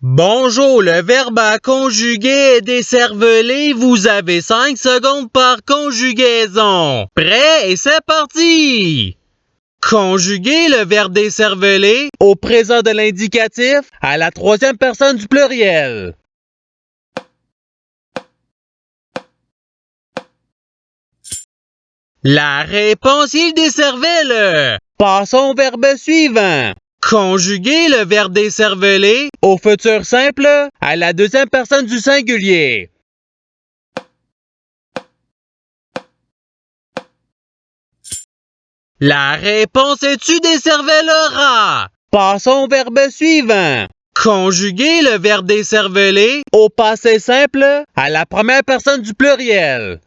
Bonjour, le verbe à conjuguer est décervelé. Vous avez 5 secondes par conjugaison. Prêt et c'est parti! Conjuguer le verbe décervelé au présent de l'indicatif à la troisième personne du pluriel. La réponse est décervelle. Passons au verbe suivant. Conjuguer le verbe décervelé au futur simple à la deuxième personne du singulier. La réponse est-tu décervelera? Passons au verbe suivant. Conjuguer le verbe décervelé au passé simple à la première personne du pluriel.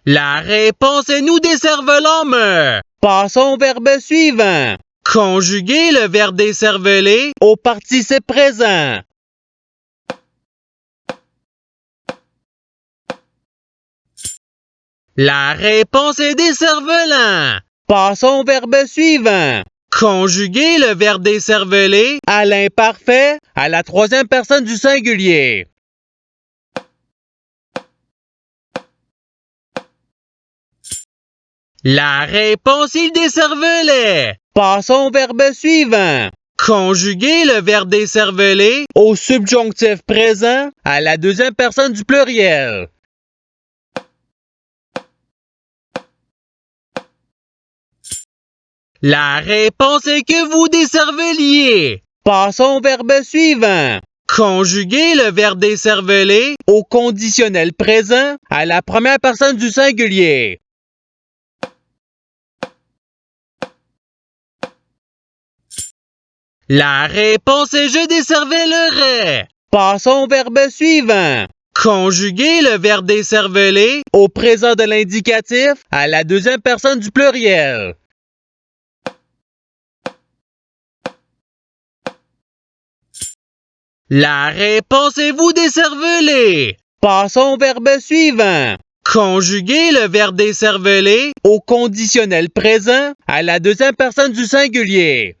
La réponse est nous décervelons. Passons au verbe suivant. Conjuguer le verbe décervelé au participe présent. La réponse est décervelant. Passons au verbe suivant. Conjuguer le verbe décervelé à l'imparfait à la troisième personne du singulier. La réponse est décervelée. Passons au verbe suivant. Conjuguer le verbe décervelé au subjonctif présent à la deuxième personne du pluriel. La réponse est que vous décerveliez. Passons au verbe suivant. Conjuguer le verbe décervelé au conditionnel présent à la première personne du singulier. La réponse est je décervelerai. Passons au verbe suivant. Conjuguer le verbe décervelé au présent de l'indicatif à la deuxième personne du pluriel. La réponse est vous décervelez. Passons au verbe suivant. Conjuguer le verbe décervelé au conditionnel présent à la deuxième personne du singulier.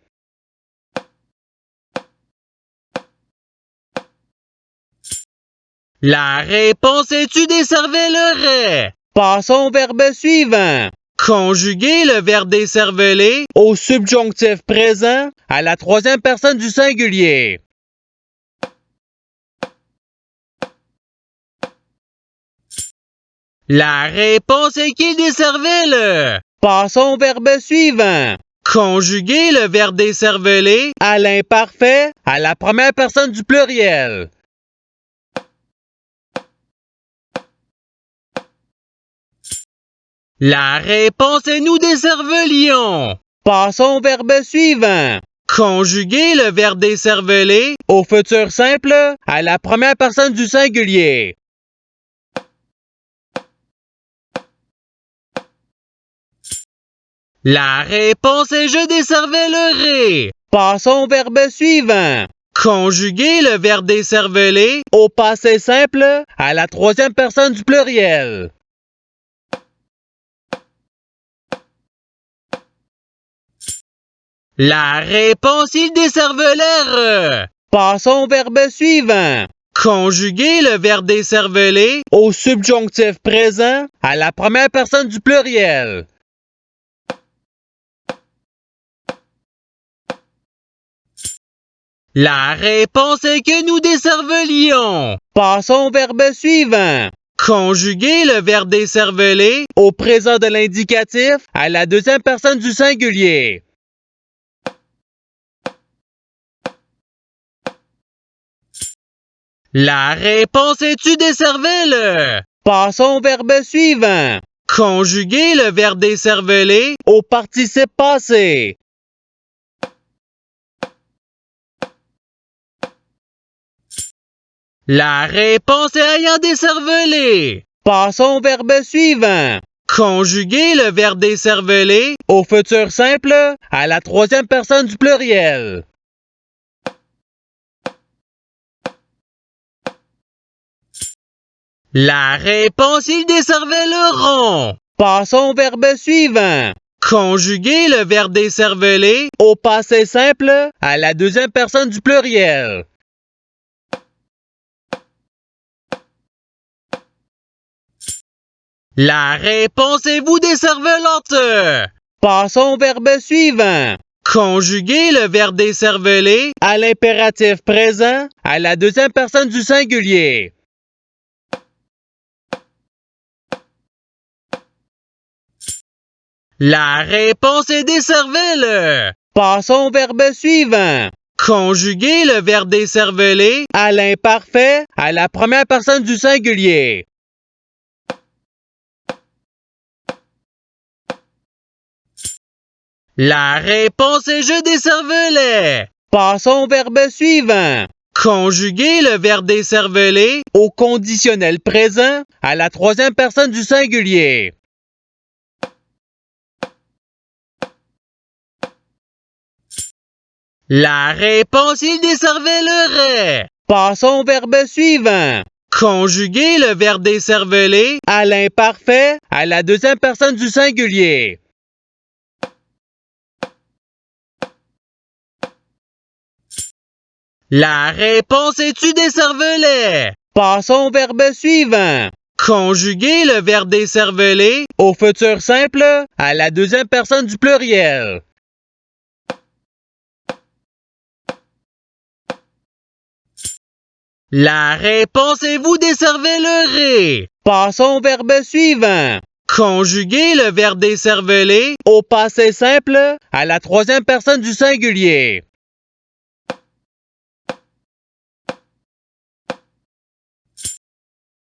La réponse est tu décervelerais. Passons au verbe suivant. Conjuguer le verbe décervelé au subjonctif présent à la troisième personne du singulier. La réponse est qu'il décervelle. Passons au verbe suivant. Conjuguer le verbe décervelé à l'imparfait à la première personne du pluriel. La réponse est nous décervelions. Passons au verbe suivant. Conjuguer le verbe décervelé au futur simple à la première personne du singulier. La réponse est je décervelerai. Passons au verbe suivant. Conjuguer le verbe décervelé au passé simple à la troisième personne du pluriel. La réponse il décervelèrent. Passons au verbe suivant. Conjuguer le verbe décervelé au subjonctif présent à la première personne du pluriel. La réponse est que nous décervelions. Passons au verbe suivant. Conjuguer le verbe décervelé au présent de l'indicatif à la deuxième personne du singulier. La réponse est tu décervelle. Passons au verbe suivant. Conjuguer le verbe décervelé au participe passé. La réponse est ayant décervelé. Passons au verbe suivant. Conjuguer le verbe décervelé au futur simple à la troisième personne du pluriel. La réponse ils décerveleront. Passons au verbe suivant. Conjuguer le verbe décerveler au passé simple à la deuxième personne du pluriel. La réponse est vous décervelante. Passons au verbe suivant. Conjuguer le verbe décerveler à l'impératif présent à la deuxième personne du singulier. La réponse est décervelle. Passons au verbe suivant. Conjuguer le verbe décerveler à l'imparfait à la première personne du singulier. La réponse est je décervelais. Passons au verbe suivant. Conjuguer le verbe décerveler au conditionnel présent à la troisième personne du singulier. La réponse il décervelerait. Passons au verbe suivant. Conjuguer le verbe décerveler à l'imparfait à la deuxième personne du singulier. La réponse est tu décervelais. Passons au verbe suivant. Conjuguer le verbe décerveler au futur simple à la deuxième personne du pluriel. La réponse est vous décervelerez. Passons au verbe suivant. Conjuguer le verbe décerveler au passé simple à la troisième personne du singulier.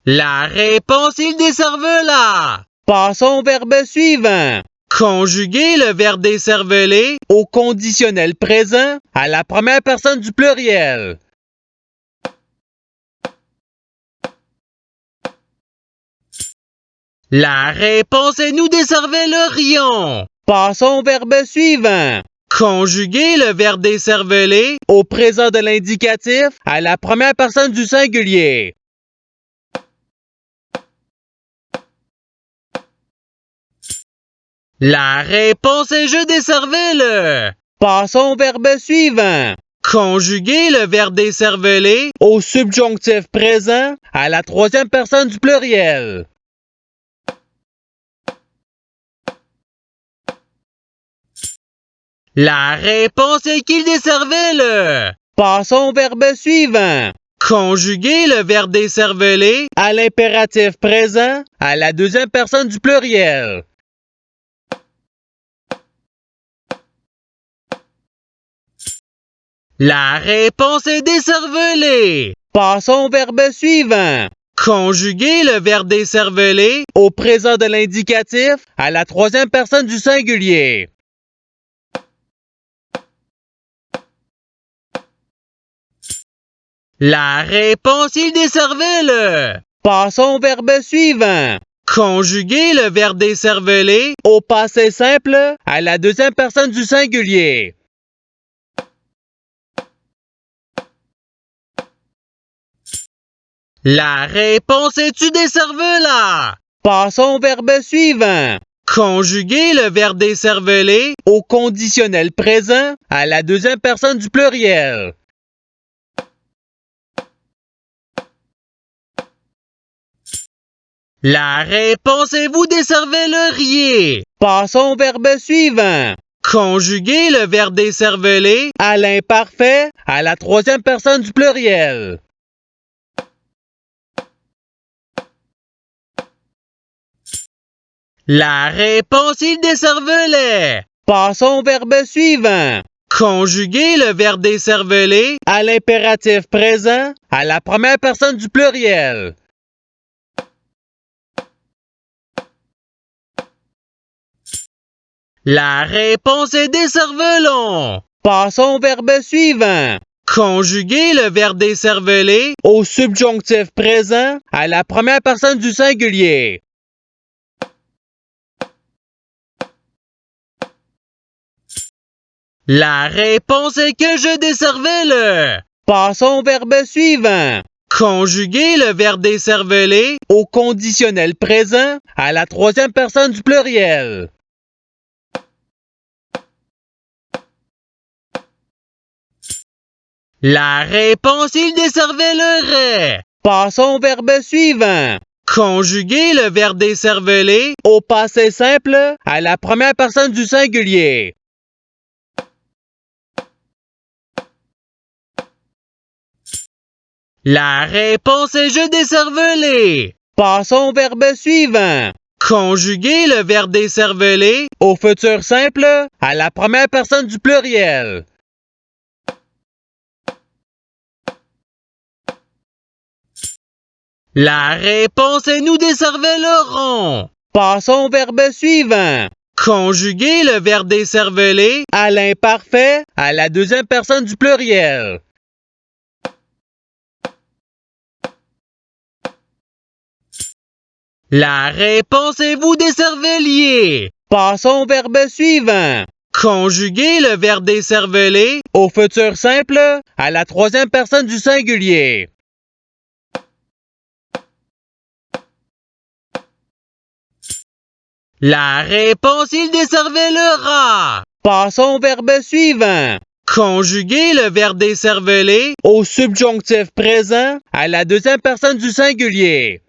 La réponse il décervela. Passons au verbe suivant. Conjuguer le verbe décerveler au conditionnel présent à la première personne du pluriel. La réponse est nous décervelerions. Passons au verbe suivant. Conjuguer le verbe décerveler au présent de l'indicatif à la première personne du singulier. La réponse est je décervelle. Passons au verbe suivant. Conjuguer le verbe décerveler au subjonctif présent à la troisième personne du pluriel. La réponse est qu'il décervelle. Passons au verbe suivant. Conjuguer le verbe décerveler à l'impératif présent à la deuxième personne du pluriel. La réponse est décervelée. Passons au verbe suivant. Conjuguer le verbe décerveler au présent de l'indicatif à la troisième personne du singulier. La réponse il décervelle. Passons au verbe suivant. Conjuguer le verbe décerveler au passé simple à la deuxième personne du singulier. La réponse est tu décervela. Passons au verbe suivant. Conjuguer le verbe décerveler au conditionnel présent à la deuxième personne du pluriel. La réponse est vous décerveleriez. Passons au verbe suivant. Conjuguer le verbe décerveler à l'imparfait à la troisième personne du pluriel. La réponse il décervelait. Passons au verbe suivant. Conjuguer le verbe décerveler à l'impératif présent à la première personne du pluriel. La réponse est décervelons. Passons au verbe suivant. Conjuguer le verbe décerveler au subjonctif présent à la première personne du singulier. La réponse est que je décervelle. Passons au verbe suivant. Conjuguer le verbe décerveler au conditionnel présent à la troisième personne du pluriel. La réponse, il des cervelots. Passons au verbe suivant. Conjuguer le verbe décerveler au passé simple à la première personne du singulier. La réponse est je décervelé. Passons au verbe suivant. Conjuguer le verbe décerveler au futur simple à la première personne du pluriel. La réponse est nous décervelerons. Passons au verbe suivant. Conjuguer le verbe décerveler à l'imparfait à la deuxième personne du pluriel. La réponse est vous décerveliez. Passons au verbe suivant. Conjuguer le verbe décerveler au futur simple à la troisième personne du singulier. La réponse, il décervelera. Passons au verbe suivant. Conjuguer le verbe décerveler au subjonctif présent à la deuxième personne du singulier.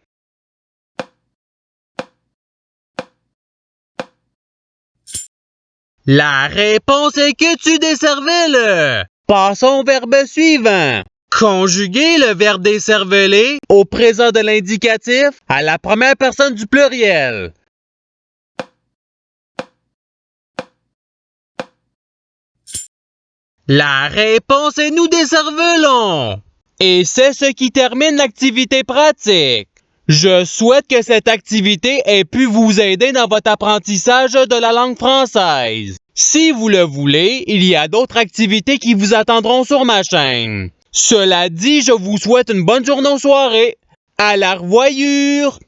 La réponse est que tu décervelles. Passons au verbe suivant. Conjuguer le verbe décerveler au présent de l'indicatif à la première personne du pluriel. La réponse est nous décervelons. Et c'est ce qui termine l'activité pratique. Je souhaite que cette activité ait pu vous aider dans votre apprentissage de la langue française. Si vous le voulez, il y a d'autres activités qui vous attendront sur ma chaîne. Cela dit, je vous souhaite une bonne journée ou soirée. À la revoyure!